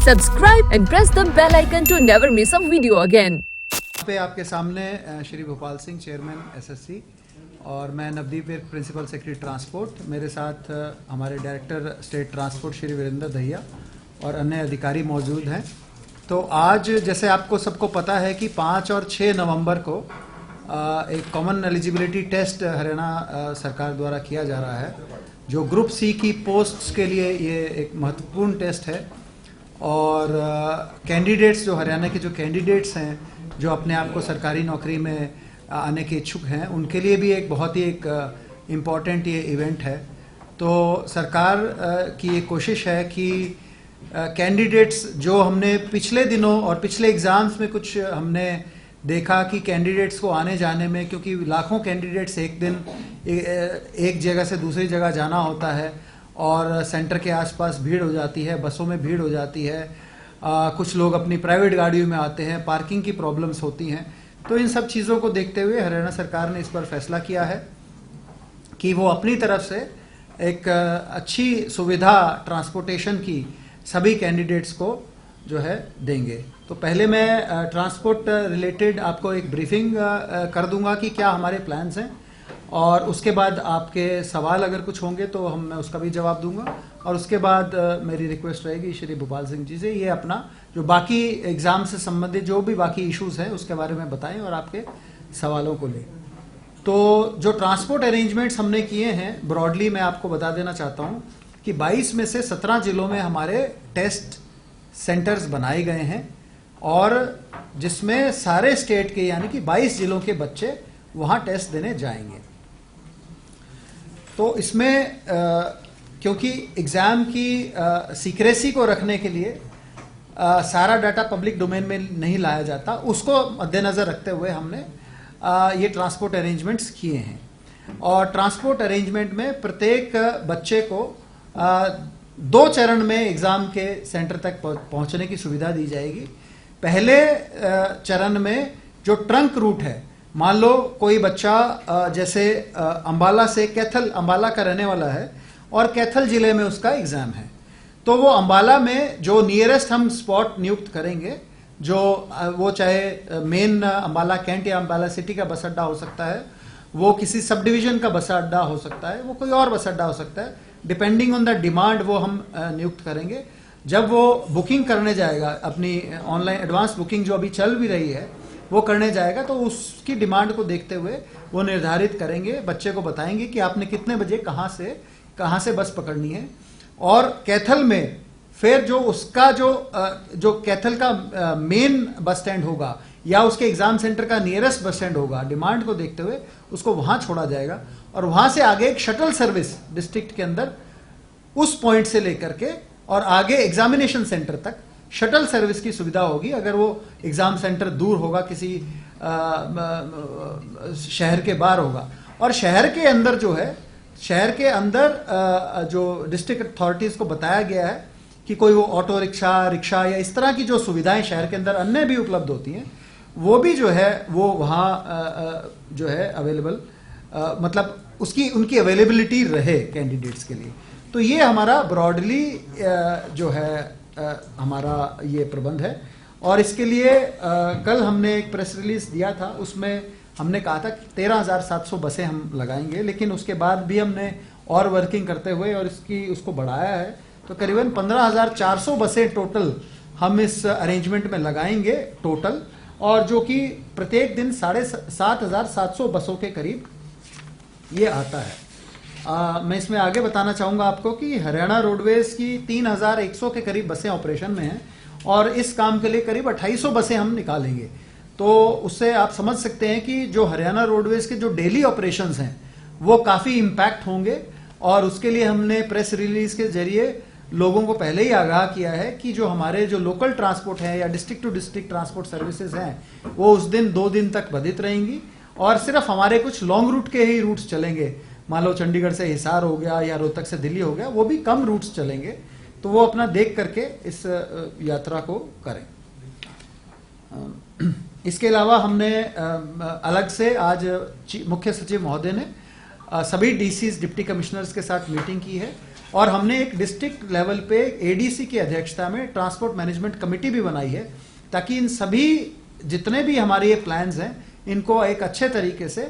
subscribe and press the bell icon to never miss a video again. पे आपके सामने Shri Bhopal Singh chairman SSC और मैं Navdeep Virk principal secretary transport, मेरे साथ हमारे director state transport Shri Virender Dahiya और अन्य अधिकारी मौजूद हैं। तो आज जैसे आपको सबको पता है कि 5 और 6 नवंबर को एक कॉमन एलिजिबिलिटी टेस्ट हरियाणा सरकार द्वारा किया जा रहा है, जो ग्रुप सी की पोस्ट्स के लिए ये एक महत्वपूर्ण टेस्ट है। और कैंडिडेट्स जो हरियाणा के जो कैंडिडेट्स हैं जो अपने आप को सरकारी नौकरी में आने के इच्छुक हैं, उनके लिए भी एक बहुत ही एक इम्पॉर्टेंट ये इवेंट है। तो सरकार की एक कोशिश है कि कैंडिडेट्स जो हमने पिछले दिनों और पिछले एग्ज़ाम्स में कुछ हमने देखा कि कैंडिडेट्स को आने जाने में, क्योंकि लाखों कैंडिडेट्स एक दिन एक जगह से दूसरी जगह जाना होता है और सेंटर के आसपास भीड़ हो जाती है, बसों में भीड़ हो जाती है, कुछ लोग अपनी प्राइवेट गाड़ियों में आते हैं, पार्किंग की प्रॉब्लम्स होती हैं। तो इन सब चीज़ों को देखते हुए हरियाणा सरकार ने इस पर फैसला किया है कि वो अपनी तरफ से एक अच्छी सुविधा ट्रांसपोर्टेशन की सभी कैंडिडेट्स को जो है देंगे। तो पहले मैं ट्रांसपोर्ट रिलेटेड आपको एक ब्रीफिंग कर दूंगा कि क्या हमारे प्लान्स हैं, और उसके बाद आपके सवाल अगर कुछ होंगे तो मैं उसका भी जवाब दूंगा। और उसके बाद मेरी रिक्वेस्ट रहेगी श्री भोपाल सिंह जी से, ये अपना जो बाकी एग्ज़ाम से संबंधित जो भी बाकी इश्यूज़ हैं उसके बारे में बताएं और आपके सवालों को लें। तो जो ट्रांसपोर्ट अरेंजमेंट्स हमने किए हैं ब्रॉडली मैं आपको बता देना चाहता हूँ कि 22 में से 17 जिलों में हमारे टेस्ट सेंटर्स बनाए गए हैं, और जिसमें सारे स्टेट के यानी कि 22 जिलों के बच्चे वहाँ टेस्ट देने जाएंगे। तो इसमें क्योंकि एग्ज़ाम की सीक्रेसी को रखने के लिए सारा डाटा पब्लिक डोमेन में नहीं लाया जाता, उसको मद्देनज़र रखते हुए हमने ये ट्रांसपोर्ट अरेंजमेंट्स किए हैं। और ट्रांसपोर्ट अरेंजमेंट में प्रत्येक बच्चे को 2 चरण में एग्ज़ाम के सेंटर तक पहुंचने की सुविधा दी जाएगी। पहले चरण में जो ट्रंक रूट है, मान लो कोई बच्चा जैसे अंबाला से कैथल, अंबाला का रहने वाला है और कैथल जिले में उसका एग्ज़ाम है, तो वो अंबाला में जो नियरेस्ट हम स्पॉट नियुक्त करेंगे, जो वो चाहे मेन अंबाला कैंट या अंबाला सिटी का बस अड्डा हो सकता है, वो किसी सब डिवीज़न का बस अड्डा हो सकता है, वो कोई और बस अड्डा हो सकता है, डिपेंडिंग ऑन द डिमांड वो हम नियुक्त करेंगे। जब वो बुकिंग करने जाएगा, अपनी ऑनलाइन एडवांस बुकिंग जो अभी चल भी रही है वो करने जाएगा, तो उसकी डिमांड को देखते हुए वो निर्धारित करेंगे, बच्चे को बताएंगे कि आपने कितने बजे कहाँ से बस पकड़नी है। और कैथल में फिर जो उसका जो कैथल का मेन बस स्टैंड होगा या उसके एग्ज़ाम सेंटर का नियरेस्ट बस स्टैंड होगा, डिमांड को देखते हुए उसको वहाँ छोड़ा जाएगा, और वहाँ से आगे एक शटल सर्विस डिस्ट्रिक्ट के अंदर उस पॉइंट से लेकर के और आगे एग्जामिनेशन सेंटर तक शटल सर्विस की सुविधा होगी। अगर वो एग्ज़ाम सेंटर दूर होगा, किसी शहर के बाहर होगा, और शहर के अंदर जो है, शहर के अंदर जो डिस्ट्रिक्ट अथॉरिटीज़ को बताया गया है कि कोई वो ऑटो रिक्शा या इस तरह की जो सुविधाएं शहर के अंदर अन्य भी उपलब्ध होती हैं, वो भी जो है वो वहाँ जो है अवेलेबल, मतलब उनकी अवेलेबिलिटी रहे कैंडिडेट्स के लिए। तो ये हमारा ब्रॉडली जो है हमारा ये प्रबंध है। और इसके लिए कल हमने एक प्रेस रिलीज दिया था, उसमें हमने कहा था कि 13,700 बसें हम लगाएंगे, लेकिन उसके बाद भी हमने और वर्किंग करते हुए और उसको बढ़ाया है, तो करीबन 15,400 बसें टोटल हम इस अरेंजमेंट में लगाएंगे टोटल, और जो कि प्रत्येक दिन 7,700 बसों के करीब ये आता है। मैं इसमें आगे बताना चाहूँगा आपको कि हरियाणा रोडवेज की 3,100 के करीब बसें ऑपरेशन में हैं, और इस काम के लिए करीब 250 बसें हम निकालेंगे। तो उससे आप समझ सकते हैं कि जो हरियाणा रोडवेज के जो डेली ऑपरेशंस हैं वो काफ़ी इम्पैक्ट होंगे। और उसके लिए हमने प्रेस रिलीज के जरिए लोगों को पहले ही आगाह किया है कि जो हमारे जो लोकल ट्रांसपोर्ट है या district to district transport services हैं वो उस दिन 2 दिन तक बाधित रहेंगी, और सिर्फ हमारे कुछ लॉन्ग रूट के ही रूट्स चलेंगे। मान लो चंडीगढ़ से हिसार हो गया या रोहतक से दिल्ली हो गया, वो भी कम रूट्स चलेंगे, तो वो अपना देख करके इस यात्रा को करें। इसके अलावा हमने अलग से आज मुख्य सचिव महोदय ने सभी डीसीज डिप्टी कमिश्नर्स के साथ मीटिंग की है और हमने एक डिस्ट्रिक्ट लेवल पे एडीसी की अध्यक्षता में ट्रांसपोर्ट मैनेजमेंट कमेटी भी बनाई है, ताकि इन सभी जितने भी हमारे ये प्लान्स हैं इनको एक अच्छे तरीके से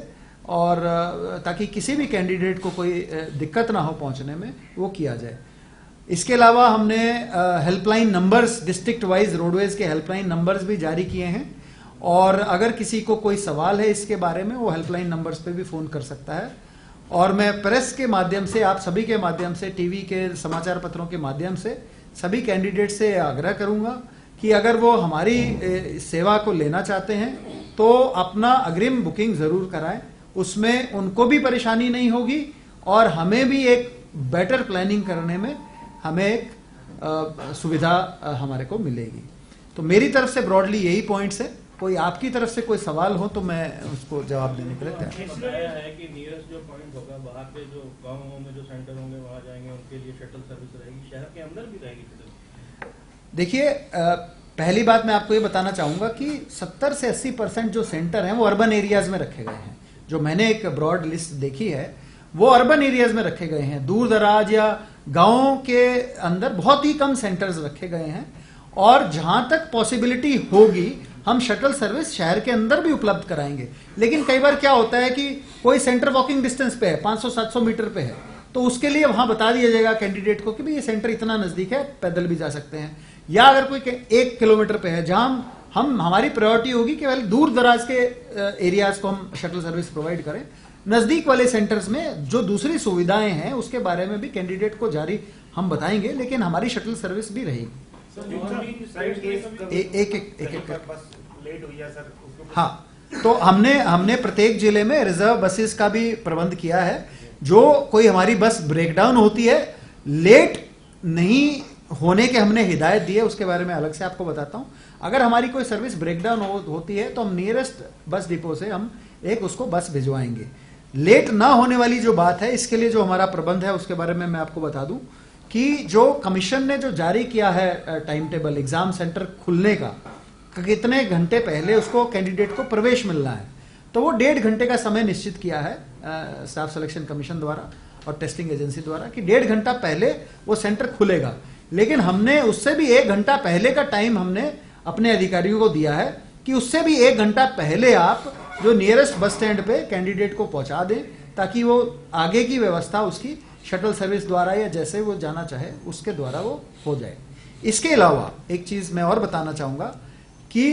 और ताकि किसी भी कैंडिडेट को कोई दिक्कत ना हो पहुंचने में, वो किया जाए। इसके अलावा हमने helpline numbers, district wise roadways के हेल्पलाइन नंबर्स भी जारी किए हैं, और अगर किसी को कोई सवाल है इसके बारे में वो हेल्पलाइन नंबर्स पे भी फोन कर सकता है। और मैं प्रेस के माध्यम से, आप सभी के माध्यम से, टीवी के समाचार पत्रों के माध्यम से सभी कैंडिडेट से आग्रह करूंगा कि अगर वो हमारी सेवा को लेना चाहते हैं तो अपना अग्रिम बुकिंग जरूर कराएं, उसमें उनको भी परेशानी नहीं होगी और हमें भी एक बेटर प्लानिंग करने में हमें एक सुविधा हमारे को मिलेगी। तो मेरी तरफ से ब्रॉडली यही पॉइंट्स है। कोई आपकी तरफ से कोई सवाल हो तो मैं उसको जवाब देने के लिए तैयार है कि नियरेस्ट जो पॉइंट होगा बाहर पे जो गाँवों में जो सेंटर होंगे वहाँ जाएंगे, उनके लिए शटल सर्विस रहेगी, शहर के अंदर भी रहेगी शटल। देखिए, पहली बात मैं आपको ये बताना चाहूंगा कि 70 से 80% जो सेंटर हैं वो अर्बन एरियाज में रखे गए हैं। जो मैंने एक ब्रॉड लिस्ट देखी है वो अर्बन एरियाज में रखे गए हैं। दूर दराज या गांवों के अंदर बहुत ही कम सेंटर्स रखे गए हैं, और जहां तक पॉसिबिलिटी होगी हम शटल सर्विस शहर के अंदर भी उपलब्ध कराएंगे। लेकिन कई बार क्या होता है कि कोई सेंटर वॉकिंग डिस्टेंस पे है, 500-700 मीटर पे है, तो उसके लिए वहां बता दिया जाएगा कैंडिडेट को कि भाई ये सेंटर इतना नजदीक है, पैदल भी जा सकते हैं। या अगर कोई 1 किलोमीटर पे है, जहां हम हमारी प्रायोरिटी होगी कि पहले दूर दराज के एरियाज को हम शटल सर्विस प्रोवाइड करें। नजदीक वाले सेंटर्स में जो दूसरी सुविधाएं हैं उसके बारे में भी कैंडिडेट को जारी हम बताएंगे, लेकिन हमारी शटल सर्विस भी रहेगी। हाँ, तो हमने प्रत्येक जिले में रिजर्व बसेस का भी प्रबंध किया है। जो कोई हमारी बस ब्रेकडाउन होती है, लेट नहीं होने के हमने हिदायत दी है, उसके बारे में अलग से आपको बताता हूं। अगर हमारी कोई सर्विस ब्रेकडाउन होती है तो हम नियरेस्ट बस डिपो से हम एक उसको बस भिजवाएंगे। लेट ना होने वाली जो बात है, इसके लिए जो हमारा प्रबंध है उसके बारे में मैं आपको बता दूं कि जो कमीशन ने जो जारी किया है टाइम टेबल एग्जाम सेंटर खुलने का, कितने घंटे पहले उसको कैंडिडेट को प्रवेश मिलना है, तो वो 1.5 घंटे का समय निश्चित किया है स्टाफ सिलेक्शन कमीशन द्वारा और टेस्टिंग एजेंसी द्वारा कि 1.5 घंटा पहले वो सेंटर खुलेगा। लेकिन हमने उससे भी 1 घंटा पहले का टाइम हमने अपने अधिकारियों को दिया है कि उससे भी 1 घंटा पहले आप जो नियरेस्ट बस स्टैंड पे कैंडिडेट को पहुंचा दें, ताकि वो आगे की व्यवस्था उसकी शटल सर्विस द्वारा या जैसे वो जाना चाहे उसके द्वारा वो हो जाए। इसके अलावा एक चीज मैं और बताना चाहूंगा कि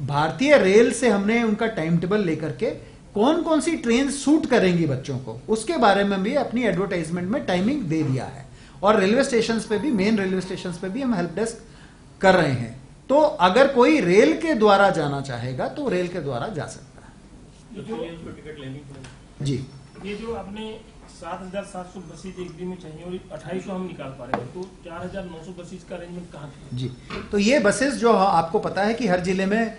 भारतीय रेल से हमने उनका टाइम टेबल लेकर के कौन कौन सी ट्रेन सूट करेंगी बच्चों को, उसके बारे में भी अपनी एडवर्टाइजमेंट में टाइमिंग दे दिया है। और रेलवे स्टेशन पे भी, मेन रेलवे स्टेशन पे भी हम हेल्प डेस्क कर रहे हैं। तो अगर कोई रेल के द्वारा जाना चाहेगा तो रेल के द्वारा जा सकता है। जी, ये जो आपने 7,700 बसेज एक दिन में चाहिए और 2800 हम निकाल पा रहे हैं, तो 4,900 बसेज का अरेंजमेंट कहाँ है? जी, तो ये बसेस जो आपको पता है कि हर जिले में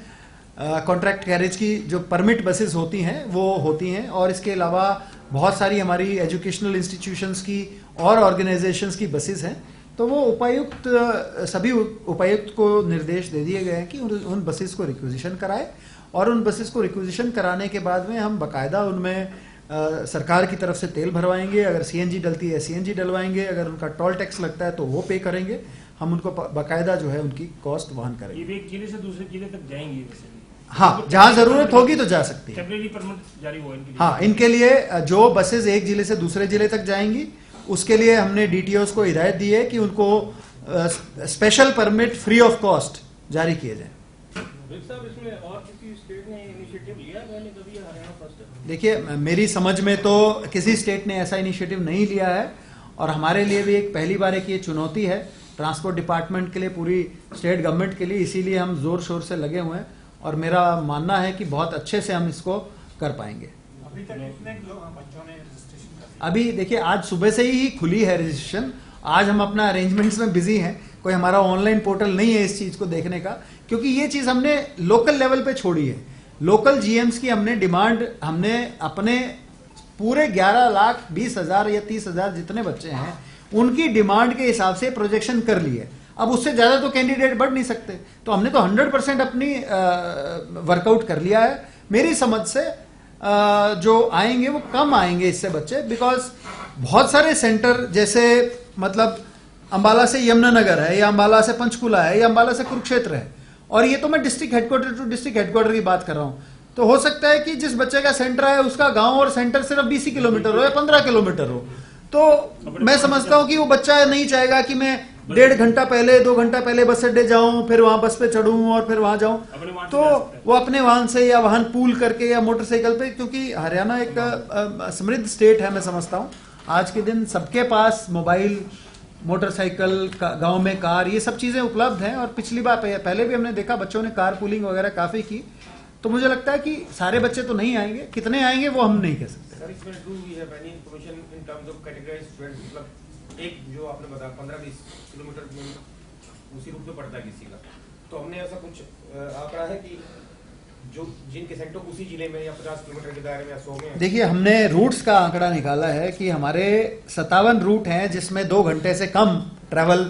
कॉन्ट्रैक्ट कैरेज की जो परमिट बसेस होती हैं वो होती हैं, और इसके अलावा बहुत सारी हमारी एजुकेशनल इंस्टीट्यूशंस की और ऑर्गेनाइजेशंस की बसेस हैं। तो वो सभी उपायुक्त को निर्देश दे दिए गए हैं कि उन बसेस को रिक्विजिशन कराए, और उन बसेस को रिक्विजिशन कराने के बाद में हम बाकायदा उनमें सरकार की तरफ से तेल भरवाएंगे। अगर सीएनजी डलती है सीएनजी डलवाएंगे, अगर उनका टोल टैक्स लगता है तो वो पे करेंगे। हम उनको बाकायदा जो है उनकी कॉस्ट वहन करेंगे। ये एक जिले से दूसरे जिले तक जाएंगे वैसे? हाँ, जहां जरूरत होगी तो जा सकती है। टेम्परेरी परमिट जारी हुआ इनके लिए? हाँ, इनके लिए जो बसेस एक जिले से दूसरे जिले तक जाएंगी उसके लिए हमने डीटीओस को हिदायत दी है कि उनको special permit free of cost जारी किए जाए। इसमें और किसी स्टेट ने इनिशिएटिव लिया पहले कभी, हरियाणा फर्स्ट है? देखिए, मेरी समझ में तो किसी स्टेट ने ऐसा इनिशिएटिव नहीं लिया है, और हमारे लिए भी एक पहली बार एक ये चुनौती है ट्रांसपोर्ट डिपार्टमेंट के लिए, पूरी स्टेट गवर्नमेंट के लिए। इसीलिए हम जोर शोर से लगे हुए हैं, और मेरा मानना है कि बहुत अच्छे से हम इसको कर पाएंगे। अभी तक कितने बच्चों ने रजिस्ट्रेशन कर? अभी देखिए, आज सुबह से ही खुली है रजिस्ट्रेशन। आज हम अपना अरेंजमेंट्स में बिजी हैं, कोई हमारा ऑनलाइन पोर्टल नहीं है इस चीज को देखने का, क्योंकि ये चीज हमने लोकल लेवल पे छोड़ी है। लोकल जीएम्स की हमने डिमांड, हमने अपने पूरे 11,20,000 या 30,000 जितने बच्चे हैं उनकी डिमांड के हिसाब से प्रोजेक्शन कर ली है। अब उससे ज्यादा तो कैंडिडेट बढ़ नहीं सकते, तो हमने तो 100% अपनी वर्कआउट कर लिया है। मेरी समझ से जो आएंगे वो कम आएंगे इससे बच्चे, बिकॉज बहुत सारे सेंटर, जैसे मतलब अंबाला से यमुनानगर है, या अंबाला से पंचकुला है, या अंबाला से कुरुक्षेत्र है, और ये तो मैं district headquarter to district headquarter की बात कर रहा हूँ। तो हो सकता है कि जिस बच्चे का सेंटर है उसका गांव और सेंटर सिर्फ 20 किलोमीटर हो या 15 किलोमीटर हो, तो मैं समझता हूँ कि वो बच्चा नहीं चाहेगा कि मैं 1.5 घंटा पहले 2 घंटा पहले बस अड्डे जाऊं, फिर वहां बस पे चढ़ूं और फिर वहां जाऊं। तो वो अपने वाहन से या वाहन पूल करके या मोटरसाइकिल पे, क्योंकि हरियाणा एक समृद्ध स्टेट है, मैं समझता हूँ आज के दिन सबके पास मोबाइल, मोटरसाइकिल, गांव में कार, ये सब चीजें उपलब्ध हैं। और पिछली बार पहले भी हमने देखा बच्चों ने कार पूलिंग वगैरह काफी की। तो मुझे लगता है कि सारे बच्चे तो नहीं आएंगे, कितने आएंगे वो हम नहीं कह सकते। सर, इसमें do we have any information in terms of categorized students? मतलब एक जो आपने बताया 15-20 किलोमीटर में उसी रूप में पड़ता है किसी का, तो हमने ऐसा कुछ आंकड़ा है कि जो जिनके सेंटर उसी जिले में या 50 किलोमीटर के दायरे में या 100 में? देखिए, हमने रूट्स का आंकड़ा निकाला है कि हमारे 57 रूट हैं जिसमें 2 घंटे से कम ट्रैवल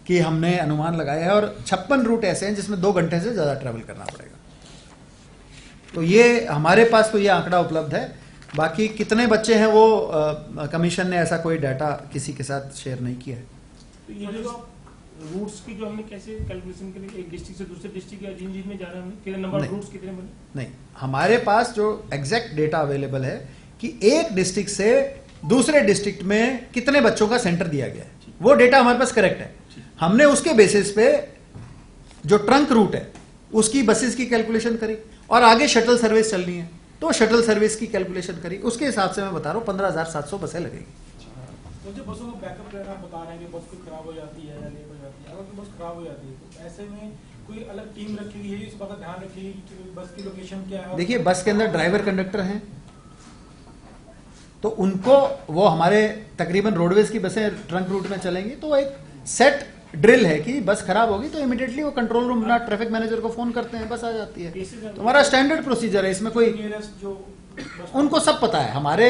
की हमने अनुमान लगाया है, और 56 रूट ऐसे हैं जिसमें 2 घंटे से ज्यादा ट्रैवल करना पड़ेगा। तो ये हमारे पास तो ये आंकड़ा उपलब्ध है। बाकी कितने बच्चे हैं वो कमीशन ने ऐसा कोई डाटा किसी के साथ शेयर नहीं किया है। तो ये जो रूट्स की जो हमने कैसे कैलकुलेशन के लिए एक डिस्ट्रिक्ट से दूसरे डिस्ट्रिक्ट या जिन में जा रहे हैं हमने कितने नंबर ऑफ रूट्स कितने बने? नहीं, हमारे पास जो एग्जैक्ट डेटा अवेलेबल है कि एक डिस्ट्रिक्ट से दूसरे डिस्ट्रिक्ट में कितने बच्चों का सेंटर दिया गया है, वो डेटा हमारे पास करेक्ट है। हमने उसके बेसिस पे जो ट्रंक रूट है उसकी बसेस की कैलकुलेशन करी, और आगे शटल सर्विस चलनी है तो शटल सर्विस की कैलकुलेशन करी, उसके हिसाब से मैं बता रहा हूँ 15,700 बसें लगेगी। तो जो बसों का बैकअप वगैरह बता रहे हैं कि बस कोई खराब हो जाती है या लेट हो जाती है, अगर बस खराब हो जाती है तो ऐसे में कोई अलग टीम रखी हुई है इस बात का ध्यान रखिए कि बस की लोकेशन क्या है? देखिए, बस के अंदर ड्राइवर कंडक्टर हैं, तो उनको वो हमारे तकरीबन रोडवेज की बसें ट्रंक रूट में चलेंगी, तो एक सेट ड्रिल है कि बस खराब होगी तो इमीडिएटली वो कंट्रोल रूम ना ट्रैफिक मैनेजर को फोन करते हैं, बस आ जाती है। तो हमारा स्टैंडर्ड प्रोसीजर है, इसमें कोई जो उनको सब पता है। हमारे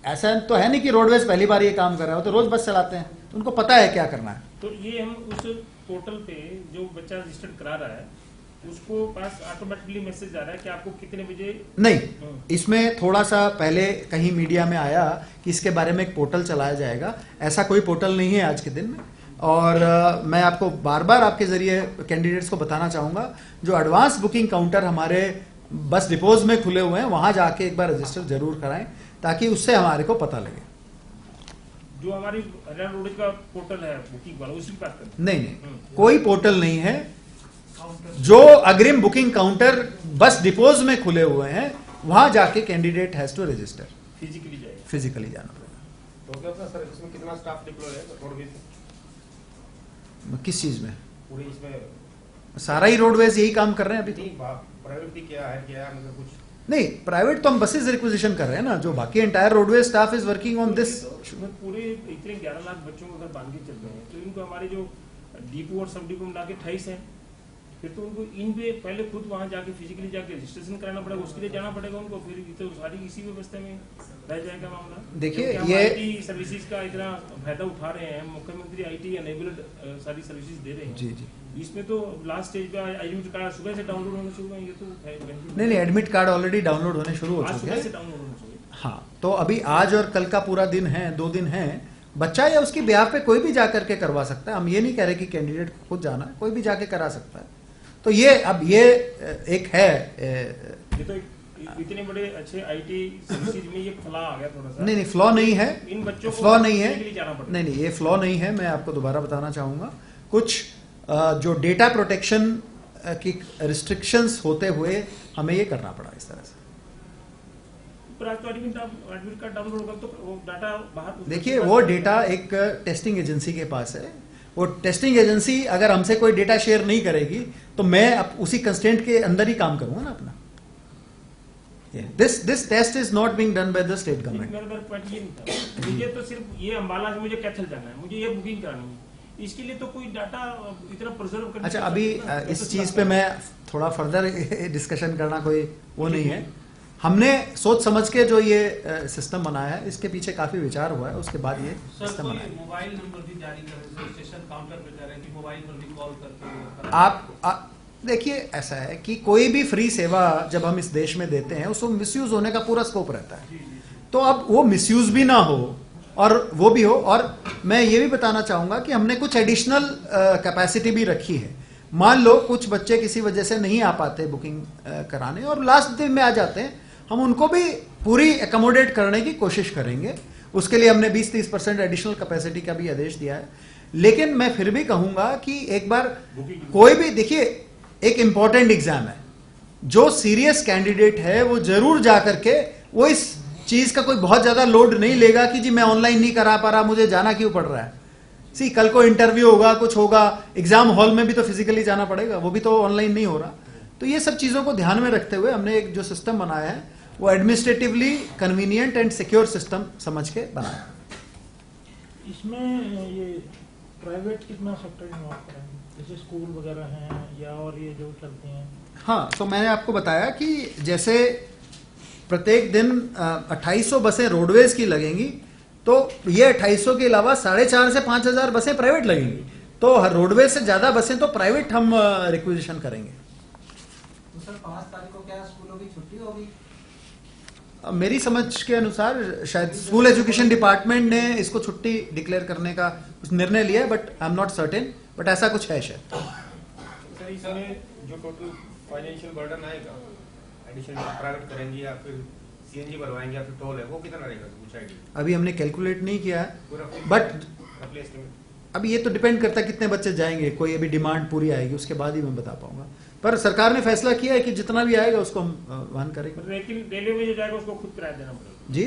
ऐसा तो है नहीं कि रोडवेज पहली बार ये काम कर रहा है, तो रोज बस चलाते हैं, तो उनको पता है क्या करना है। तो ये हम उस पोर्टल पे जो बच्चा रजिस्टर्ड करा रहा है उसको पास ऑटोमेटिकली मैसेज आ रहा है कि आपको कितने बजे? नहीं, इसमें थोड़ा सा पहले कहीं मीडिया में आया कि इसके बारे में एक पोर्टल चलाया जाएगा। ऐसा कोई पोर्टल नहीं है आज के दिन में, और मैं आपको बार बार आपके जरिए कैंडिडेट्स को बताना चाहूंगा, जो एडवांस बुकिंग काउंटर हमारे बस डिपोज में खुले हुए हैं वहां जाके एक बार रजिस्टर जरूर कराएं, ताकि उससे हमारे को पता लगे। जो हमारी हरियाणा रोड का पोर्टल है बुकिंग वाला, उसी की बात करें? नहीं, कोई पोर्टल नहीं है। जो अग्रिम बुकिंग काउंटर बस डिपोज में खुले हुए हैं वहां जाके candidate has to register, physically जाना पड़ेगा। तो क्या सर इसमें कितना स्टाफ डिप्लॉय है रोडवेज? किस चीज में? पूरे इसमें सारा ही रोडवेज यही काम कर रहे हैं अभी तो। प्राइवेट भी क्या है मतलब कुछ नहीं, प्राइवेट तो हम बसेस रिक्विजिशन कर रहे हैं ना, जो बाकी entire roadways staff is working on this. पूरे इतने 11 लाख बच्चों को अगर बांध के चल रहे हैं तो इनको हमारे जो डिपो और सब डिपो मिला के 28 है, फिर तो उनको इन पे पहले खुद वहां जाके फिजिकली जाके रजिस्ट्रेशन कराना पड़ेगा, उसके लिए जाना पड़ेगा उनको, फिर तो सारी इसी व्यवस्था में रह जाएगा मामला। देखिए, ये आईटी सर्विसेज का इतना फायदा उठा रहे हैं, मुख्यमंत्री आईटी एनेबल्ड सारी सर्विसेज दे रहे हैं। जी जी, इसमें तो लास्ट स्टेज पे एडमिट कार्ड सुबह से डाउनलोड होने शुरू हुए, ये तो नहीं, एडमिट कार्ड ऑलरेडी डाउनलोड होने शुरू हो चुके हैं। हाँ, तो अभी आज और कल का पूरा दिन है, 2 दिन है। बच्चा या उसकी ब्याह पे कोई भी जाकर के करवा सकता है। हम ये नहीं कह रहे कि कैंडिडेट को खुद जाना है, कोई भी जाके करा सकता है। तो ये अब ये एक है, ये तो इतने बड़े अच्छे आईटी सर्विसेज में ये फ्लॉ आ गया थोड़ा सा। नहीं, फ्लॉ नहीं है, इन बच्चों को फ्लॉ नहीं है, नहीं, ये फ्लॉ नहीं है। मैं आपको दोबारा बताना चाहूंगा, कुछ जो डेटा प्रोटेक्शन की रिस्ट्रिक्शंस होते हुए हमें ये करना पड़ा इस तरह से। एडमिट कार्ड डाउनलोड होगा तो वो डाटा बाहर, देखिए, वो डेटा एक टेस्टिंग एजेंसी के पास है। वो टेस्टिंग एजेंसी अगर हमसे कोई डेटा शेयर नहीं करेगी तो मैं अब उसी कंस्टेंट के अंदर ही काम करूंगा ना अपना। This test is not being done by the state government. मुझे तो सिर्फ ये अंबाला से मुझे कैथल जाना है, मुझे ये बुकिंग करानी है, इसके लिए तो कोई डाटा इतना प्रिजर्व करना। अच्छा, अभी इस चीज पे मैं थोड़ा फर्दर डिस्कशन करना कोई वो नहीं है। हमने सोच समझ के जो ये सिस्टम बनाया है, इसके पीछे काफी विचार हुआ है, उसके बाद ये सिस्टम बनाया है। मोबाइल नंबर भी जारी कर रहे हैं, स्टेशन काउंटर पे कह रहे हैं कि मोबाइल पर भी कॉल करके आप देखिए, ऐसा है कि कोई भी फ्री सेवा जब हम इस देश में देते हैं उसको मिसयूज होने का पूरा स्कोप रहता है। तो अब वो मिसयूज भी ना हो और वो भी हो, और मैं ये भी बताना चाहूंगा कि हमने कुछ एडिशनल कैपेसिटी भी रखी है। मान लो कुछ बच्चे किसी वजह से नहीं आ पाते बुकिंग कराने और लास्ट दिन में आ जाते हैं, हम उनको भी पूरी एकोमोडेट करने की कोशिश करेंगे। उसके लिए हमने 20-30% एडिशनल कैपेसिटी का भी आदेश दिया है। लेकिन मैं फिर भी कहूंगा कि एक बार कोई भी, देखिए एक इंपॉर्टेंट एग्जाम है, जो सीरियस कैंडिडेट है वो जरूर जा करके वो इस चीज का कोई बहुत ज्यादा लोड नहीं लेगा कि जी मैं ऑनलाइन नहीं करा पा रहा, मुझे जाना क्यों पड़ रहा है। सी कल को इंटरव्यू होगा, कुछ होगा, एग्जाम हॉल में भी तो फिजिकली जाना पड़ेगा, वो भी तो ऑनलाइन नहीं हो रहा। तो ये सब चीजों को ध्यान में रखते हुए हमने एक जो सिस्टम बनाया है वो administratively convenient and secure system समझ के बनाया। इसमें ये प्राइवेट कितना सेक्टर इन्वॉल्व करें, जैसे स्कूल वगैरह हैं या और ये जो चलते हैं? हाँ, तो मैंने आपको बताया कि जैसे प्रत्येक दिन 2800 बसें रोडवेज की लगेंगी, तो ये 2800 के अलावा 4,500 से 5,000 बसें प्राइवेट लगेंगी। तो हर रोडवेज से ज्यादा बसें तो प्राइवेट हम रिक्विजिशन करेंगे। तो सर 5 तारीख को क्या स्कूलों की छुट्टी होगी? मेरी समझ के अनुसार शायद स्कूल एजुकेशन डिपार्टमेंट ने इसको छुट्टी डिक्लेयर करने का कुछ निर्णय लिया है, but I am not certain, but ऐसा कुछ है शायद। सर इसमें जो टोटल फाइनेंशियल बर्डन आएगा एडिशनल प्राइवेट करेंगे या फिर सीएनजी भरवाएंगे या फिर टोल है, वो कितना रहेगा, कुछ आइडिया? अभी हमने कैलकुलेट नहीं किया है, पूरा बट एस्टिमेट अब ये तो डिपेंड करता है कितने बच्चे जाएंगे। कोई अभी डिमांड पूरी आएगी उसके बाद ही मैं बता पाऊंगा, पर सरकार ने फैसला किया है कि जितना भी आएगा उसको हम वहन करेंगे। लेकिन रेलवे में जो जाएगा उसको खुद किराया देना पड़ेगा जी,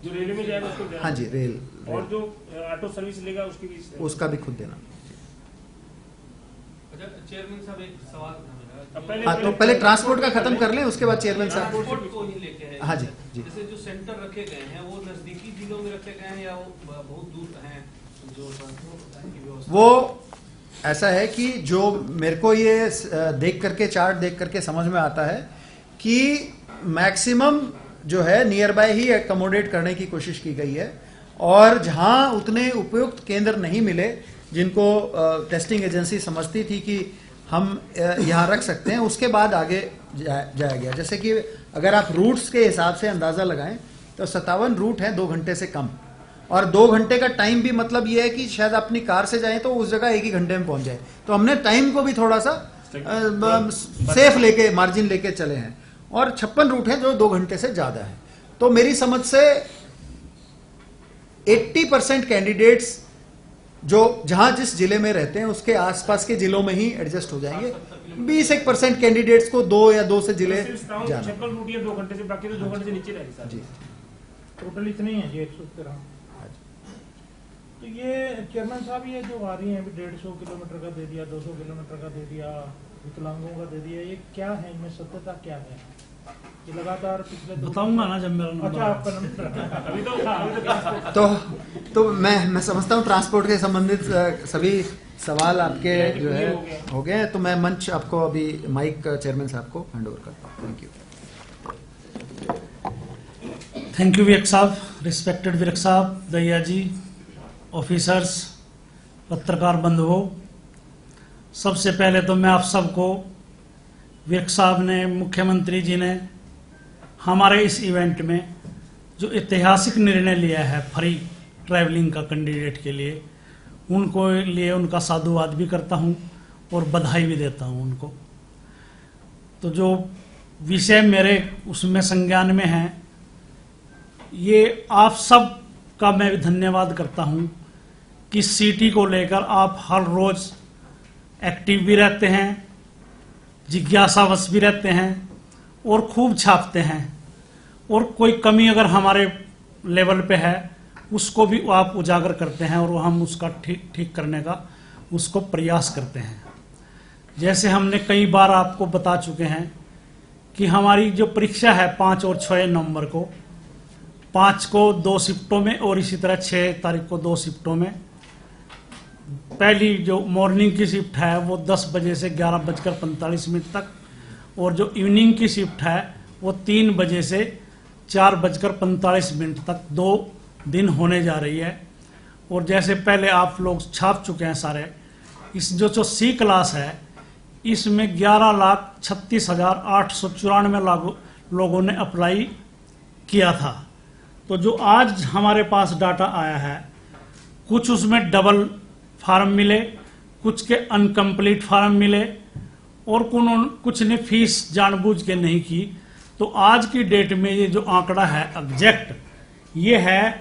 जो रेलवे में जाएगा उसको देना हाँ जी, रेल, पड़ेगा। और जो ऑटो सर्विस लेगा उसकी भी उसका भी खुद देना। अच्छा चेयरमैन साहब, एक सवाल था मेरा। हाँ, तो पहले ट्रांसपोर्ट का खत्म कर लें, उसके बाद चेयरमैन साहब। ट्रांसपोर्ट को ही लेके है। हाँ जी, जी। जैसे जो सेंटर रखे गए हैं वो नजदीकी जिलों में रखे गए हैं या वो बहुत दूर हैं, जो ट्रांसपोर्ट की व्यवस्था? वो ऐसा है कि जो मेरे को ये देख करके, चार्ट देख करके समझ में आता है कि मैक्सिमम जो है नियर बाय ही एकोमोडेट करने की कोशिश की गई है, और जहां उतने उपयुक्त केंद्र नहीं मिले जिनको टेस्टिंग एजेंसी समझती थी कि हम यहाँ रख सकते हैं, उसके बाद आगे जाया गया। जैसे कि अगर आप रूट्स के हिसाब से अंदाजा लगाएं तो 57 रूट हैं 2 घंटे से कम, और 2 घंटे का टाइम भी मतलब ये है कि शायद अपनी कार से जाएं तो उस जगह 1 ही घंटे में पहुंच जाए। तो हमने टाइम को भी थोड़ा सा सेफ लेके, मार्जिन लेके चले हैं, और 56 रूट हैं जो 2 घंटे से ज्यादा है। तो मेरी समझ से 80% कैंडिडेट्स जो जहां जिस जिले में रहते हैं उसके आसपास के जिलों में ही एडजस्ट हो जाएंगे। 20% कैंडिडेट्स को 2 या 2 से जिले जाना। 56 रूट है 2 घंटे से, बाकी तो 2 घंटे से नीचे रहेगी जी, टोटल इतने ही है जी, 113। तो ये चेयरमैन साहब, ये जो आ रही हैं अभी 150 किलोमीटर का दे दिया, 200 किलोमीटर का दे दिया, विकलांगों का दे दिया, ये क्या है, इनमें सत्यता क्या है? ये लगातार पिछले बताऊंगा ना जब मेरा नंबर। अच्छा, आपका नंबर अभी तो मैं समझता हूँ ट्रांसपोर्ट के संबंधित सभी सवाल आपके जो है हो गए। तो मैं मंच आपको अभी माइक चेयरमैन साहब को हैंड ओवर करता हूँ। Thank you. थैंक यू विवेक साहब, रिस्पेक्टेड विवेक साहब, दहिया जी, ऑफिसर्स, पत्रकार बंधुओं, सबसे पहले तो मैं आप सबको, विवेक साहब ने, मुख्यमंत्री जी ने हमारे इस इवेंट में जो ऐतिहासिक निर्णय लिया है फ्री ट्रैवलिंग का कैंडिडेट के लिए, उनको लिए उनका साधुवाद भी करता हूं और बधाई भी देता हूं उनको। तो जो विषय मेरे उसमें संज्ञान में है, ये आप सब का मैं भी धन्यवाद करता हूं कि सीटी को लेकर आप हर रोज एक्टिव भी रहते हैं, जिज्ञासावश भी रहते हैं और खूब छापते हैं, और कोई कमी अगर हमारे लेवल पे है उसको भी आप उजागर करते हैं और हम उसका ठीक करने का उसको प्रयास करते हैं। जैसे हमने कई बार आपको बता चुके हैं कि हमारी जो परीक्षा है 5 और 6 नवंबर को, 5 को 2 शिफ्टों में और इसी तरह 6 तारीख को 2 शिफ्टों में। पहली जो मॉर्निंग की शिफ्ट है वो 10 बजे से 11:45 तक, और जो इवनिंग की शिफ्ट है वो 3 बजे से 4:45 तक 2 दिन होने जा रही है। और जैसे पहले आप लोग छाप चुके हैं सारे, इस जो सी क्लास है इसमें 11,36,894 लोगों ने अप्लाई किया था। तो जो आज हमारे पास डाटा आया है कुछ उसमें डबल फार्म मिले, कुछ के अनकम्प्लीट फार्म मिले, और कुछ ने फीस जानबूझ के नहीं की। तो आज की डेट में ये जो आंकड़ा है एग्जैक्ट, ये है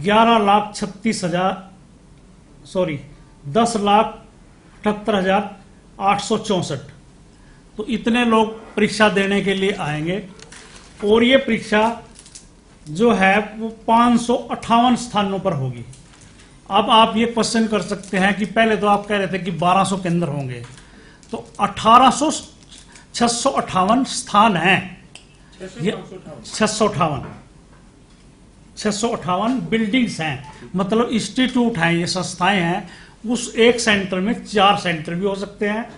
10,78,864। तो इतने लोग परीक्षा देने के लिए आएंगे, और ये परीक्षा जो है वो 558 स्थानों पर होगी। अब आप ये क्वेश्चन कर सकते हैं कि पहले तो आप कह रहे थे कि 1200 केंद्र होंगे, तो 658 स्थान हैं, 658 बिल्डिंग्स हैं, मतलब इंस्टीट्यूट हैं, ये संस्थाएं हैं। उस एक सेंटर में 4 सेंटर भी हो सकते हैं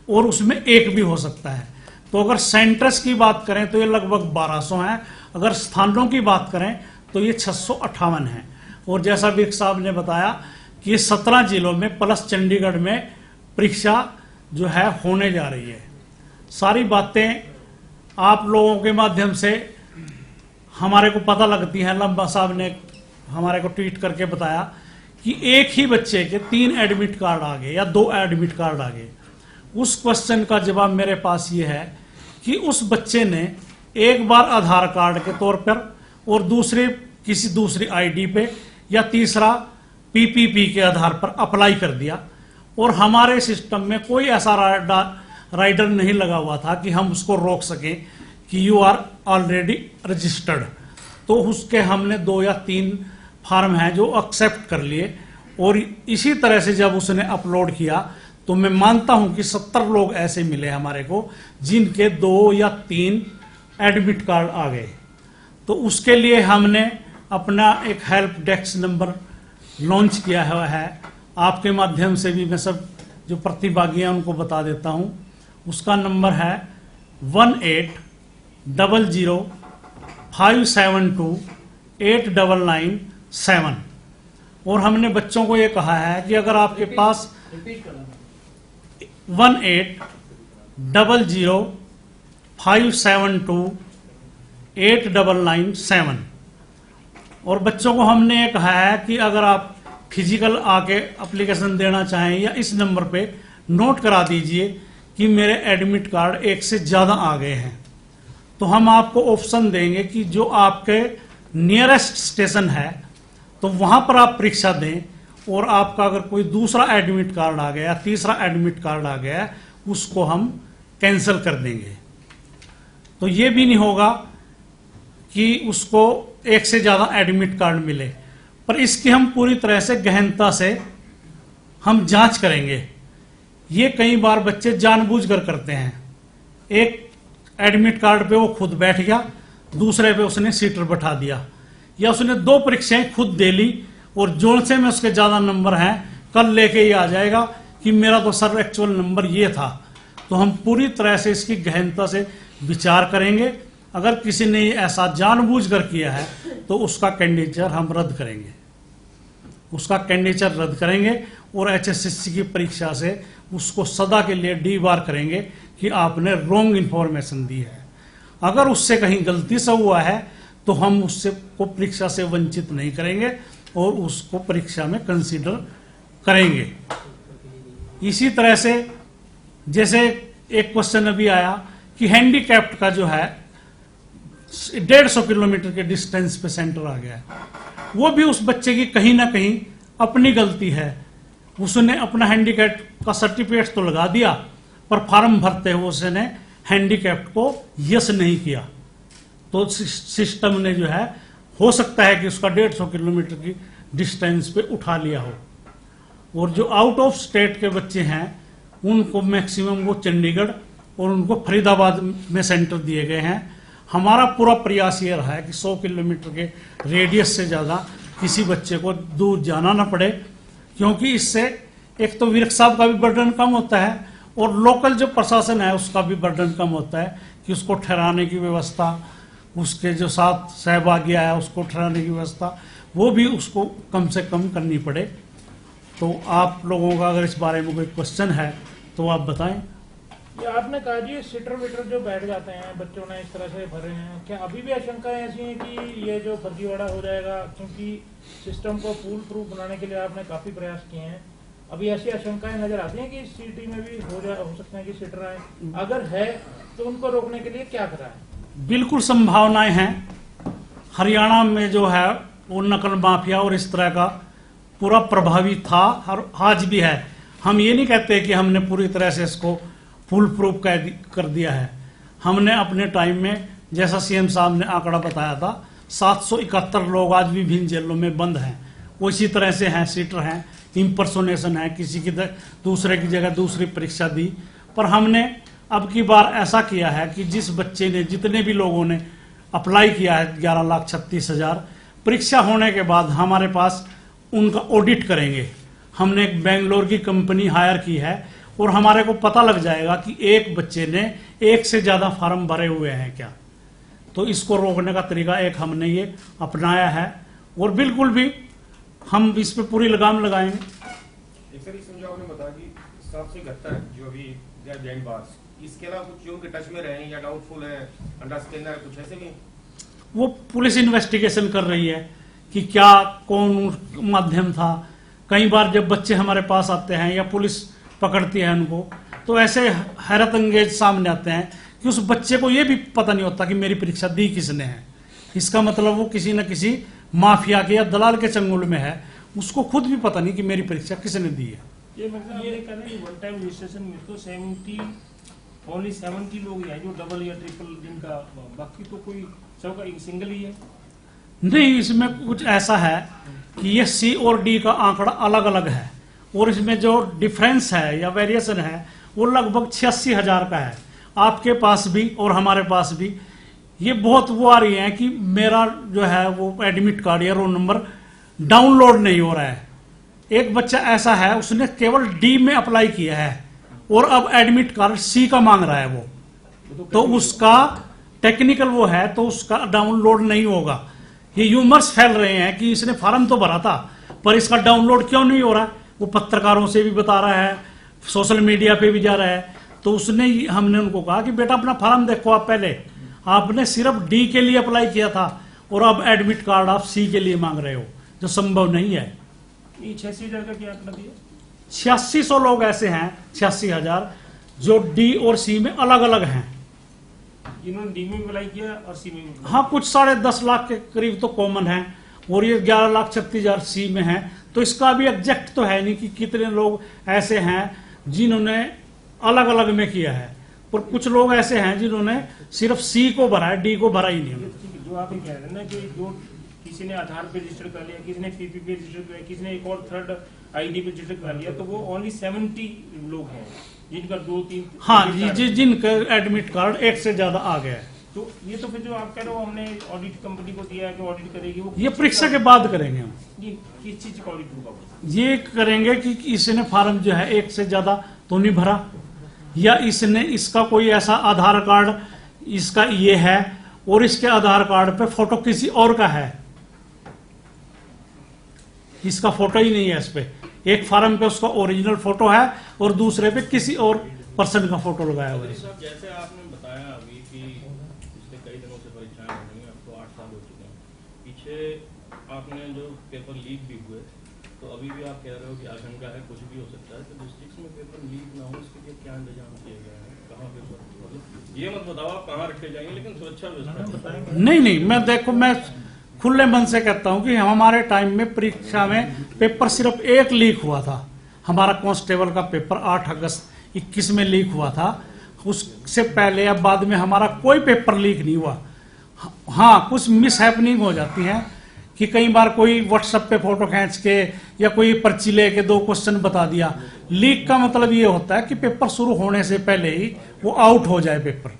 और उसमें एक भी हो सकता है। तो अगर सेंटर्स की बात करें तो ये लगभग 1200 हैं, अगर स्थानों की बात करें तो ये 658 हैं। और जैसा विक साहब ने बताया कि ये 17 जिलों में प्लस चंडीगढ़ में परीक्षा जो है होने जा रही है। सारी बातें आप लोगों के माध्यम से हमारे को पता लगती हैं। लंबा साहब ने हमारे को ट्वीट करके बताया कि एक ही बच्चे के 3 एडमिट कार्ड आ गए या 2 एडमिट कार्ड आ गए। उस क्वेश्चन का जवाब मेरे पास ये है कि उस बच्चे ने एक बार आधार कार्ड के तौर पर और दूसरे किसी दूसरी आईडी पे या तीसरा पीपीपी के आधार पर अप्लाई कर दिया, और हमारे सिस्टम में कोई ऐसा राइडर नहीं लगा हुआ था कि हम उसको रोक सकें कि यू आर ऑलरेडी रजिस्टर्ड। तो उसके हमने 2 या 3 फार्म हैं जो एक्सेप्ट कर लिए, और इसी तरह से जब उसने अपलोड किया तो मैं मानता हूं कि 70 लोग ऐसे मिले हमारे को जिनके 2 या 3 एडमिट कार्ड आ गए। तो उसके लिए हमने अपना एक हेल्प डेस्क नंबर लॉन्च किया हुआ है। आपके माध्यम से भी मैं सब जो प्रतिभागी हैं उनको बता देता हूं। उसका नंबर है 180057289997। और हमने बच्चों को ये कहा है कि अगर आपके पास 180057289997, और बच्चों को हमने ये कहा है कि अगर आप फिजिकल आके एप्लीकेशन देना चाहें या इस नंबर पे नोट करा दीजिए कि मेरे एडमिट कार्ड 1 से ज़्यादा आ गए हैं, तो हम आपको ऑप्शन देंगे कि जो आपके नियरेस्ट स्टेशन है तो वहां पर आप परीक्षा दें, और आपका अगर कोई दूसरा एडमिट कार्ड आ गया, तीसरा एडमिट कार्ड आ गया, उसको हम कैंसिल कर देंगे। तो ये भी नहीं होगा कि उसको 1 से ज़्यादा एडमिट कार्ड मिले, पर इसकी हम पूरी तरह से गहनता से हम जांच करेंगे। ये कई बार बच्चे जानबूझकर करते हैं। एक एडमिट कार्ड पे वो खुद बैठ गया, दूसरे पे उसने सीटर बैठा दिया, या उसने 2 परीक्षाएं खुद दे ली और जोड़ से में उसके ज़्यादा नंबर हैं, कल लेके ये आ जाएगा कि मेरा तो सर एक्चुअल नंबर ये था। तो हम पूरी तरह से इसकी गहनता से विचार करेंगे। अगर किसी ने ऐसा जानबूझकर किया है तो उसका कैंडिडेचर हम रद्द करेंगे, उसका कैंडिडेचर रद्द करेंगे और HSSC की परीक्षा से उसको सदा के लिए डीबार करेंगे कि आपने रॉन्ग इन्फॉर्मेशन दी है। अगर उससे कहीं गलती से हुआ है तो हम उससे को परीक्षा से वंचित नहीं करेंगे और उसको परीक्षा में कंसीडर करेंगे। इसी तरह से जैसे एक क्वेश्चन अभी आया कि हैंडीकैप्ड का जो है 150 किलोमीटर के डिस्टेंस पे सेंटर आ गया है, वो भी उस बच्चे की कहीं ना कहीं अपनी गलती है। उसने अपना हैंडीकैप्ड का सर्टिफिकेट तो लगा दिया, पर फॉर्म भरते हुए उसने हैंडीकैप्ड को यस नहीं किया, तो सिस्टम ने जो है हो सकता है कि उसका 150 किलोमीटर की डिस्टेंस पे उठा लिया हो। और जो आउट ऑफ स्टेट के बच्चे हैं उनको मैक्सिमम वो चंडीगढ़ और उनको फरीदाबाद में सेंटर दिए गए हैं। हमारा पूरा प्रयास ये रहा है कि 100 किलोमीटर के रेडियस से ज़्यादा किसी बच्चे को दूर जाना ना पड़े, क्योंकि इससे एक तो विरक साहब का भी बर्डन कम होता है और लोकल जो प्रशासन है उसका भी बर्डन कम होता है कि उसको ठहराने की व्यवस्था, उसके जो साथ सहभागी आया उसको ठहराने की व्यवस्था, वो भी उसको कम से कम करनी पड़े। तो आप लोगों का अगर इस बारे में कोई क्वेश्चन है तो आप बताएं। ये आपने कहा जी सीटर वीटर जो बैठ जाते हैं बच्चों ने इस तरह से भरे हैं, क्या अभी भी आशंकाएं ऐसी हैं कि ये जो फर्जीवाड़ा हो जाएगा? क्योंकि सिस्टम को फूल प्रूफ बनाने के लिए आपने काफी प्रयास किए हैं, अभी ऐसी आशंकाएं नजर आती हैं कि सिटी में भी हो सकते हैं कि सीटर आए, अगर है तो उनको रोकने के लिए क्या करा है? बिल्कुल संभावनाएं हैं। हरियाणा में जो है वो नकल माफिया और इस तरह का पूरा प्रभावी था और आज भी है। हम ये नहीं कहते कि हमने पूरी तरह से इसको फुल प्रूफ कर दिया है। हमने अपने टाइम में, जैसा सीएम साहब ने आंकड़ा बताया था, 771 लोग आज भी विभिन्न जेलों में बंद हैं। वो इसी तरह से हैं, सीटर हैं, इम्पर्सोनेशन है, किसी की दूसरे की जगह दूसरी परीक्षा दी। पर हमने अब की बार ऐसा किया है कि जिस बच्चे ने, जितने भी लोगों ने अप्लाई किया है 11,36,000, परीक्षा होने के बाद हमारे पास उनका ऑडिट करेंगे। हमने एक बेंगलोर की कंपनी हायर की है और हमारे को पता लग जाएगा कि एक बच्चे ने एक से ज्यादा फार्म भरे हुए हैं क्या। तो इसको रोकने का तरीका एक हमने ये अपनाया है और बिल्कुल भी हम इस पे पूरी लगाम लगाएंगे। एक सर इसमें जो आपने बताया कि 771 जो अभी जॉइंट बार्स, इसके अलावा कुछ जो उनके टच में रहे या डाउटफुल है, अंडर स्कैनर कुछ ऐसे भी? वो पुलिस इन्वेस्टिगेशन कर रही है कि क्या कौन माध्यम था। कई बार जब बच्चे हमारे पास आते हैं या पुलिस पकड़ती है उनको, तो ऐसे हैरत अंगेज सामने आते हैं कि उस बच्चे को ये भी पता नहीं होता कि मेरी परीक्षा दी किसने है। इसका मतलब वो किसी न किसी माफिया के या दलाल के चंगुल में है, उसको खुद भी पता नहीं कि मेरी परीक्षा किसने दी है। ये मतलब ये कहना है कि वन टाइम रजिस्ट्रेशन में तो 70 लोग हैं जो डबल या ट्रिपल जिनका, बाकी तो कोई सबका सिंगल ही है। नहीं, इसमें कुछ ऐसा है कि ये सी और डी का आंकड़ा अलग अलग है और इसमें जो डिफरेंस है या वेरिएशन है वो लगभग 86,000 का है। आपके पास भी और हमारे पास भी ये बहुत वो आ रही है कि मेरा जो है वो एडमिट कार्ड या रोल नंबर डाउनलोड नहीं हो रहा है। एक बच्चा ऐसा है, उसने केवल डी में अप्लाई किया है और अब एडमिट कार्ड सी का मांग रहा है वो, तो उसका टेक्निकल वो है तो उसका डाउनलोड नहीं होगा। ये यूमर्स फैल रहे हैं कि इसने फॉर्म तो भरा था पर इसका डाउनलोड क्यों नहीं हो रहा। वो पत्रकारों से भी बता रहा है, सोशल मीडिया पे भी जा रहा है। तो उसने, हमने उनको कहा कि बेटा अपना फॉर्म देखो, आप पहले आपने सिर्फ डी के लिए अप्लाई किया था और अब एडमिट कार्ड आप सी के लिए मांग रहे हो, जो संभव नहीं है। 86,000 का क्या आंकड़ा दिया? 8600 लोग ऐसे हैं, 86,000 जो डी और सी में अलग अलग हैं। इन्होंने डी में अप्लाई किया और सी में? हाँ, कुछ 10.5 लाख के करीब तो कॉमन है और ये 11,36,000 सी में है। तो इसका भी एग्जैक्ट तो है नहीं कि कितने लोग ऐसे हैं जिन्होंने अलग अलग में किया है, पर कुछ लोग ऐसे हैं जिन्होंने सिर्फ सी को भरा है, डी को भरा ही नहीं। जो आप ये कह रहे हैं ना कि जो किसी ने आधार पे रजिस्टर कर लिया, किसी ने पीपी पे रजिस्टर कर लिया, किसी ने एक और थर्ड आईडी पे रजिस्टर कर लिया, तो वो ओनली 70 लोग हैं जिनका 2-3। हाँ जी, जिनका एडमिट कार्ड एक से ज्यादा आ गया है। तो ये तो फिर जो आप कह रहे हो हमने ऑडिट कंपनी को दिया है कि ऑडिट करेगी, वो ये परीक्षा के बाद करेंगे हम। ये किस चीज का ऑडिट होगा? ये करेंगे कि इसने फॉर्म जो है एक से ज्यादा तो नहीं भरा, या इसने, इसका कोई ऐसा आधार कार्ड इसका ये है और इसके आधार कार्ड पे फोटो किसी और का है, इसका फोटो ही नहीं है इस पे। एक फॉर्म पे उसका ओरिजिनल फोटो है और दूसरे पे किसी और पर्सन का फोटो लगाया हुआ है। जैसे आपने बताया अभी कि पिछले कई दिनों से परीक्षाएं हो रही हैं, अब तो 8 साल हो चुके हैं। पीछे आपने जो पेपर लीक भी हुए, तो अभी भी आप कह रहे हो कि आशंका है कुछ भी हो सकता है। तो डिस्ट्रिक्ट में पेपर लीक ना हो इसके लिए क्या इंतजाम किए गए हैं? कहाँ पेपर, मतलब ये मत बताओ आप कहाँ रखे जाएंगे, लेकिन सुरक्षा व्यवस्था। नहीं, मैं खुले मन से कहता हूं कि हमारे टाइम में परीक्षा में पेपर सिर्फ एक लीक हुआ था। हमारा कांस्टेबल का पेपर 8 अगस्त 21 में लीक हुआ था। उससे पहले या बाद में हमारा कोई पेपर लीक नहीं हुआ। हाँ, कुछ मिस हैपनिंग हो जाती है कि कई बार कोई व्हाट्सएप पे फोटो खींच के या कोई पर्ची लेके 2 क्वेश्चन बता दिया। लीक का मतलब ये होता है कि पेपर शुरू होने से पहले ही वो आउट हो जाए, पेपर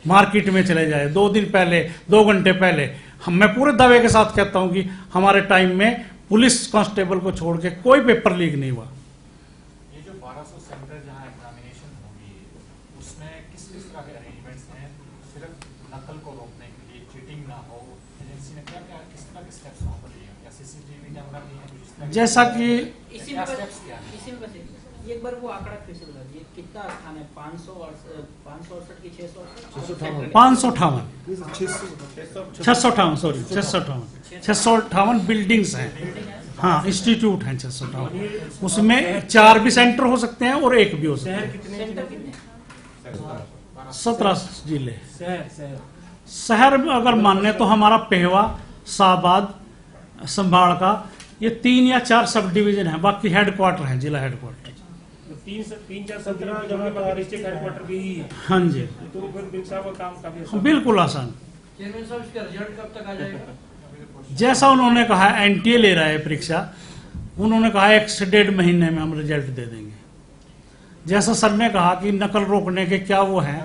मार्केट में चले जाए 2 दिन पहले, 2 घंटे पहले। मैं पूरे दावे के साथ कहता हूं कि हमारे टाइम में पुलिस कांस्टेबल को छोड़ के कोई पेपर लीक नहीं हुआ। ये जो 1200 सेंटर जहां एग्जामिनेशन होगी, उसमें किस तरह के अरेंजमेंट्स हैं सिर्फ नकल को रोकने के लिए, चीटिंग ना हो? एजेंसी ने क्या किस तरह के स्टेप्स वहां पर लिए? या सीसीटीवी कैमरा भी है? जैसा कि एक बार वो आंकड़ा फिर से बता दीजिए, कितना स्थान है? 568 की 668 658 बिल्डिंग्स हैं। हाँ, इंस्टीट्यूट हैं 658, उसमें 4 भी सेंटर हो सकते हैं और 1 भी हो सकते हैं। सेंटर कितने? 17 जिले। शहर शहर में अगर मानने तो हमारा पेहवा, शाहबाद, संभाड़ का ये 3 या 4 सब डिवीजन है, बाकी हेडक्वार्टर हैं, जिला हेडक्वार्टर। 3-4 डिस्ट्रिक्ट हेडक्वार्टर भी ही है। हाँ जी, तो फिर बिग साहब का काम काफी आसान है। बिल्कुल आसान। चेयरमैन साहब, इसका रिजल्ट कब तक आ जाएगा? जैसा उन्होंने कहा, एनटीए ले रहा है परीक्षा, उन्होंने कहा 1 से 1.5 महीने में हम रिजल्ट दे देंगे। जैसा सर ने कहा कि नकल रोकने के क्या वो हैं,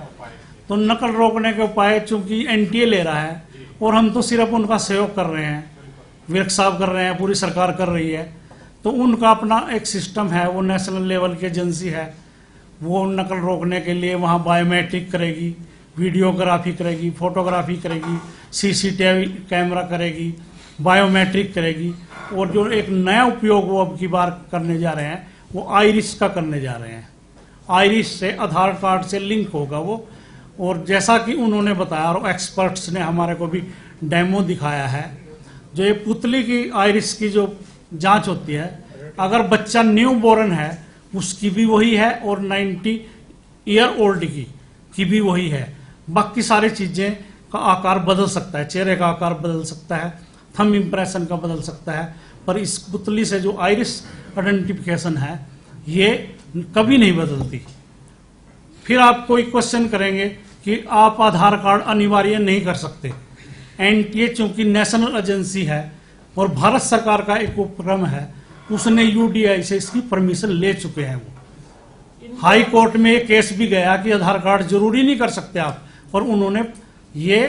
तो नकल रोकने के उपाय चूंकि एनटीए ले रहा है और हम तो सिर्फ उनका सहयोग कर रहे हैं, विर्क साहब कर रहे हैं, पूरी सरकार कर रही है, तो उनका अपना एक सिस्टम है, वो नेशनल लेवल की एजेंसी है, वो नकल रोकने के लिए वहाँ बायोमेट्रिक करेगी, वीडियोग्राफी करेगी, फोटोग्राफी करेगी, सीसीटीवी कैमरा करेगी, बायोमेट्रिक करेगी, और जो एक नया उपयोग वो अब की बार करने जा रहे हैं वो आइरिस का करने जा रहे हैं। आइरिस से आधार कार्ड से लिंक होगा वो, और जैसा कि उन्होंने बताया और एक्सपर्ट्स ने हमारे को भी डेमो दिखाया है, जो ये पुतली की आइरिस की जो जांच होती है, अगर बच्चा न्यू बोर्न है उसकी भी वही है और 90 ईयर ओल्ड की भी वही है। बाकी सारी चीजें का आकार बदल सकता है, चेहरे का आकार बदल सकता है, थंब इंप्रेशन का बदल सकता है, पर इस पुतली से जो आइरिस आइडेंटिफिकेशन है ये कभी नहीं बदलती। फिर आप कोई क्वेश्चन करेंगे कि आप आधार कार्ड अनिवार्य नहीं कर सकते। एनटीए चूंकि नेशनल एजेंसी है और भारत सरकार का एक उपक्रम है, उसने यूडीआई से इसकी परमिशन ले चुके हैं। वो हाई कोर्ट में एक केस भी गया कि आधार कार्ड जरूरी नहीं कर सकते आप, और उन्होंने ये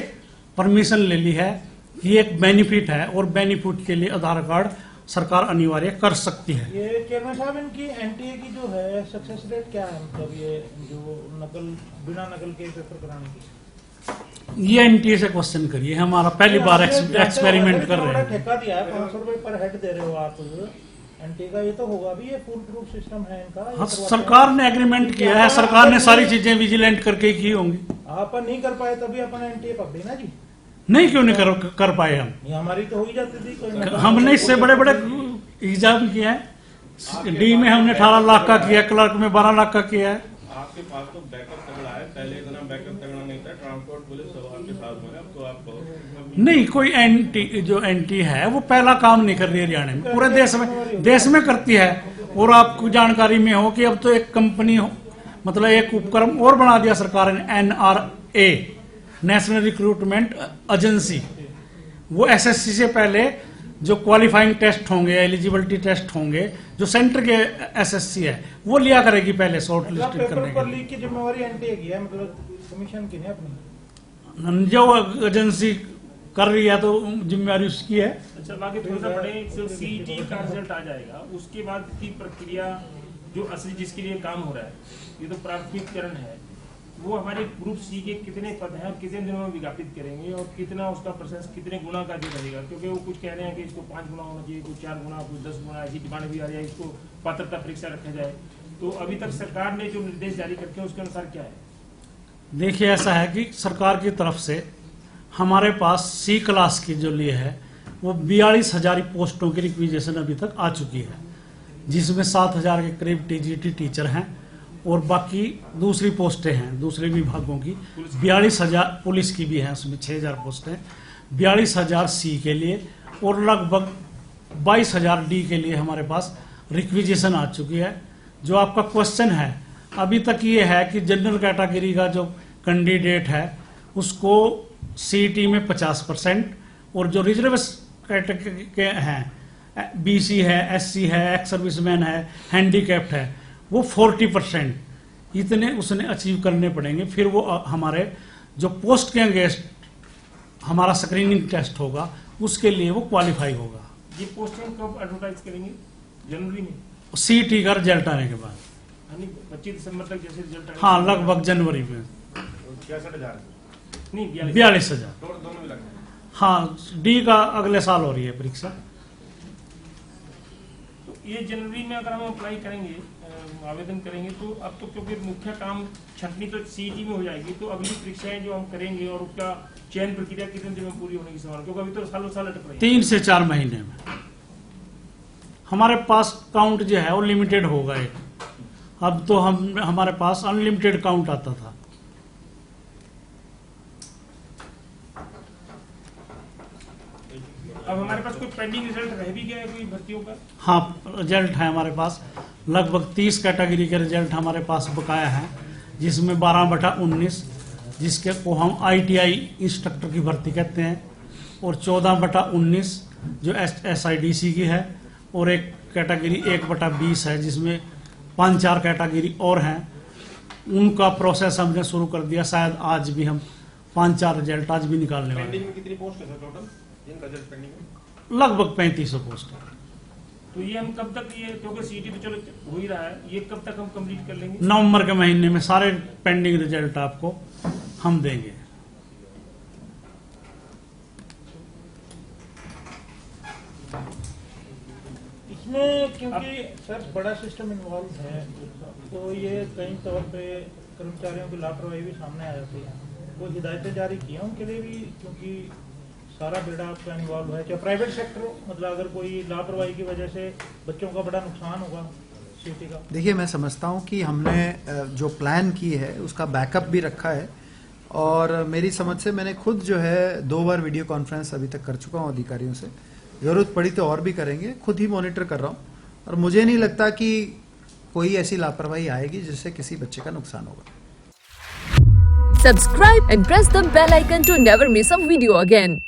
परमिशन ले ली है कि एक बेनिफिट है और बेनिफिट के लिए आधार कार्ड सरकार अनिवार्य कर सकती है। ये चेयरमैन साहब, इनकी एनटीए की जो है सक्सेस रेट क्या है? मतलब ये जो नकल, बिना नकल के पेपर कराने की, ये एनटीए से क्वेश्चन करिए, हमारा पहली बार एक्सपेरिमेंट कर रहे हैं। ठेका दिया है 500 रुपए पर हेड दे रहे हो आप एनटीए का, ये तो होगा भी, ये फुल प्रूफ सिस्टम है इनका। हाँ, सरकार ने एग्रीमेंट किया है, सरकार ने सारी चीजें विजिलेंट करके की होंगी। आप नहीं कर पाए तभी अपन एनटीए पकड़े ना जी। नहीं, क्यों नहीं कर पाए हम? ये हमारी तो हो ही जाती थी। कोई हमने इससे बड़े बड़े एग्जाम किए हैं। डी में हमने 18 लाख का किया, क्लर्क में 12 लाख का किया है। आपके पास तो बैकअप तगड़ा है, पहले इतना बैकअप तगड़ा नहीं था, ट्रांसपोर्ट पुलिस सब आपके साथ में, अब तो आप नहीं, कोई एनटी है वो पहला काम नहीं कर रही है हरियाणा में, पूरे देश में करती है। और आपको जानकारी में हो कि अब तो एक कंपनी हो, मतलब एक उपक्रम और बना दिया सरकार ने, NRA, नेशनल रिक्रूटमेंट एजेंसी। वो एसएससी से पहले जो क्वालिफाइंग टेस्ट होंगे, एलिजिबिलिटी टेस्ट होंगे, जो सेंटर के एसएससी है वो लिया करेगी पहले शॉर्ट लिस्टेड करने के लिए। की जिम्मेवारी एनटीए की है, मतलब कमीशन की नहीं अपनी, जो एजेंसी कर रही है तो जिम्मेवारी उसकी है। अच्छा, बाकी थोड़ा सा पढ़े, सिर्फ सीईटी का रिजल्ट आ जाएगा, उसके बाद की प्रक्रिया जो असली जिसके लिए काम हो रहा है, ये तो प्राथमिक चरण है, वो हमारे ग्रुप सी के कितने पद हैं और कितने दिनों में विज्ञापित करेंगे और कितना उसका प्रोसेस कितने गुना का जो रहेगा, क्योंकि वो कुछ कह रहे हैं कि इसको 5 गुना होना चाहिए, कुछ 4 गुना, कुछ 10 गुना, ऐसी डिमांड भी आ रही है, इसको पात्रता परीक्षा रखा जाए। तो अभी तक सरकार ने जो निर्देश जारी करके उसके अनुसार क्या है? देखिए, ऐसा है कि सरकार की तरफ से हमारे पास सी क्लास की जो लिए है वो 42,000 पोस्टों की रिक्विजिशन अभी तक आ चुकी है, जिसमें 7,000 के करीब टीजीटी टीचर हैं और बाकी दूसरी पोस्टें हैं दूसरे विभागों की। 42,000 पुलिस की भी है, उसमें 6,000 पोस्टें, 42,000 सी के लिए और लगभग 22,000 डी के लिए हमारे पास रिक्विजिशन आ चुकी है। जो आपका क्वेश्चन है, अभी तक ये है कि जनरल कैटेगरी का जो कैंडिडेट है उसको सीईटी में 50% और जो रिजर्व कैटेगरी के हैं, बीसी है, एससी है, एक्स सर्विसमैन है, हैंडीकैप्ड है, वो 40% इतने उसने अचीव करने पड़ेंगे। फिर वो हमारे जो पोस्ट के अगेंस्ट हमारा स्क्रीनिंग टेस्ट होगा उसके लिए वो क्वालिफाई होगा। ये पोस्टिंग कब एडवर्टाइज करेंगे? जनवरी में सीईटी का रिजल्ट आने के बाद, 25 दिसंबर तक जैसे रिजल्ट आएगा? हाँ, लगभग जनवरी में। 66,000 नहीं, 42,000 दोनों मिला के। हाँ, डी का अगले साल हो रही है परीक्षा। तो ये जनवरी में अगर हम अप्लाई करेंगे आवेदन करेंगे तो अब तो क्योंकि मुख्य काम छंटनी तो सीईटी में हो जाएगी, तो अगली परीक्षाएं जो हम करेंगे और उसका चयन प्रक्रिया कितने दिन में पूरी होने की संभावना, क्योंकि अभी तो सालों साल अटक रही है। 3 से 4 महीने में हमारे पास काउंट जो है वो लिमिटेड हो गए। अब तो हमारे पास अनलिमिटेड काउंट आता था। अब हमारे पास कोई पेंडिंग रिजल्ट रह भी गया है कोई भर्तियों का? हाँ, रिजल्ट है हमारे पास। लगभग 30 कैटेगरी के रिजल्ट हमारे पास बकाया है, जिसमें 12/19 जिसके को हम ITI इंस्ट्रक्टर की भर्ती कहते हैं, और 14/19 जो SIDC की है, और एक कैटेगरी 1/20 है जिसमें 5-4 कैटेगरी और हैं। उनका प्रोसेस हमने शुरू कर दिया। शायद आज भी हम 5-4 रिजल्ट आज भी निकालने वाले पेंडिंग में कितनी पोस्ट है सर टोटल? जिनका रिजल्ट पेंडिंग है लगभग 3500 पोस्ट है। तो ये हम कब तक, ये क्योंकि सीईटी तो चलो हो ही रहा है, ये कब तक हम कंप्लीट कर लेंगे? नवंबर के महीने में सारे पेंडिंग रिजल्ट आपको हम देंगे। इसमें क्योंकि सर बड़ा सिस्टम इन्वॉल्व है, तो ये कई तौर पे कर्मचारियों की लापरवाही भी सामने आ जाती है। वो हिदायतें जारी की हैं उनके लिए भी, क्योंकि सारा बेड़ा आपका इन्वॉल्व है, चाहे प्राइवेट सेक्टर हो। मतलब अगर कोई लापरवाही की वजह से बच्चों का बड़ा नुकसान होगा सीटी का। देखिए, मैं समझता हूँ कि हमने जो प्लान की है उसका बैकअप भी रखा है, और मेरी समझ से मैंने खुद जो है 2 बार वीडियो कॉन्फ्रेंस अभी तक कर चुका हूँ अधिकारियों से। जरूरत पड़ी तो और भी करेंगे, खुद ही मॉनिटर कर रहा हूँ, और मुझे नहीं लगता कि कोई ऐसी लापरवाही आएगी जिससे किसी बच्चे का नुकसान होगा। Subscribe and press the bell icon to never miss a video again.